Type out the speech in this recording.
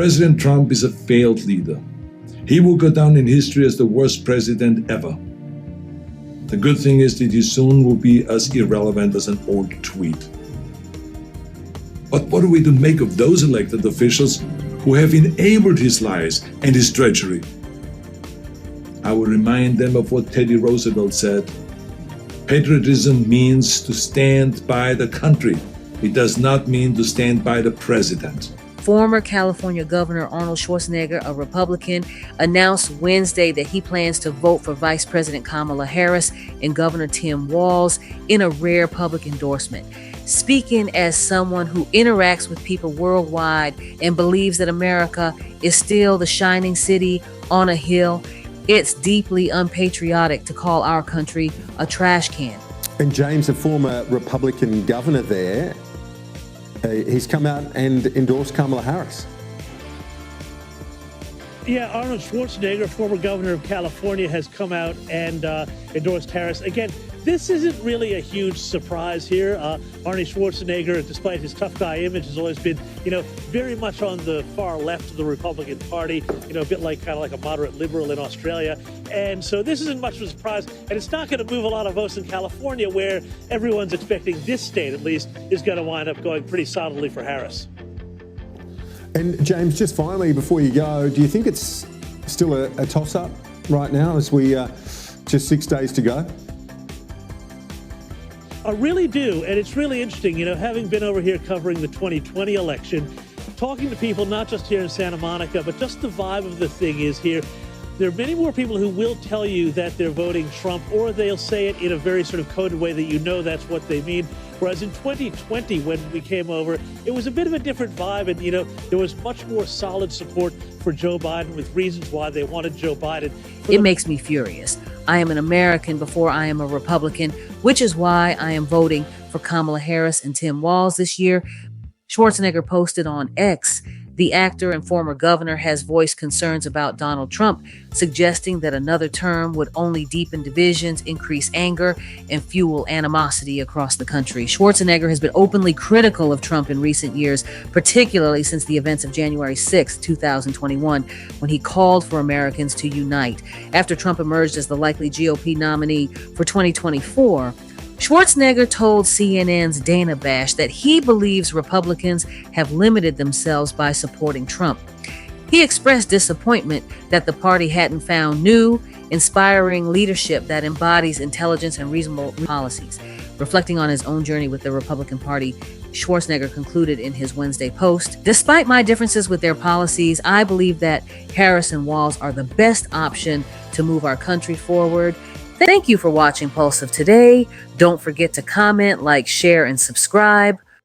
President Trump is a failed leader. He will go down in history as the worst president ever. The good thing is that he soon will be as irrelevant as an old tweet. But what are we to make of those elected officials who have enabled his lies and his treachery? I will remind them of what Teddy Roosevelt said. Patriotism means to stand by the country. It does not mean to stand by the president. Former California Governor Arnold Schwarzenegger, a Republican, announced Wednesday that he plans to vote for Vice President Kamala Harris and Governor Tim Walz in a rare public endorsement. Speaking as someone who interacts with people worldwide and believes that America is still the shining city on a hill, it's deeply unpatriotic to call our country a trash can. And James, a former Republican governor there, he's come out and endorsed Kamala Harris. Yeah, Arnold Schwarzenegger, former governor of California, has come out and endorsed Harris. Again, this isn't really a huge surprise here. Arnie Schwarzenegger, despite his tough guy image, has always been, very much on the far left of the Republican Party, a bit like kind of like a moderate liberal in Australia. And so this isn't much of a surprise. And it's not going to move a lot of votes in California, where everyone's expecting this state, at least, is going to wind up going pretty solidly for Harris. And James, just finally, before you go, do you think it's still a toss-up right now as we just 6 days to go? I really do, and it's really interesting, having been over here covering the 2020 election, talking to people not just here in Santa Monica, but just the vibe of the thing is here, there are many more people who will tell you that they're voting Trump, or they'll say it in a very sort of coded way that that's what they mean. Whereas in 2020, when we came over, it was a bit of a different vibe, and there was much more solid support for Joe Biden, with reasons why they wanted Joe Biden. It makes me furious. I am an American before I am a Republican, which is why I am voting for Kamala Harris and Tim Walz this year. Schwarzenegger posted on X, the actor and former governor has voiced concerns about Donald Trump, suggesting that another term would only deepen divisions, increase anger, and fuel animosity across the country. Schwarzenegger has been openly critical of Trump in recent years, particularly since the events of January 6, 2021, when he called for Americans to unite. After Trump emerged as the likely GOP nominee for 2024, Schwarzenegger told CNN's Dana Bash that he believes Republicans have limited themselves by supporting Trump. He expressed disappointment that the party hadn't found new, inspiring leadership that embodies intelligence and reasonable policies. Reflecting on his own journey with the Republican Party, Schwarzenegger concluded in his Wednesday post, "Despite my differences with their policies, I believe that Harris and Walz are the best option to move our country forward. Thank you for watching Pulse of Today. Don't forget to comment, like, share, and subscribe.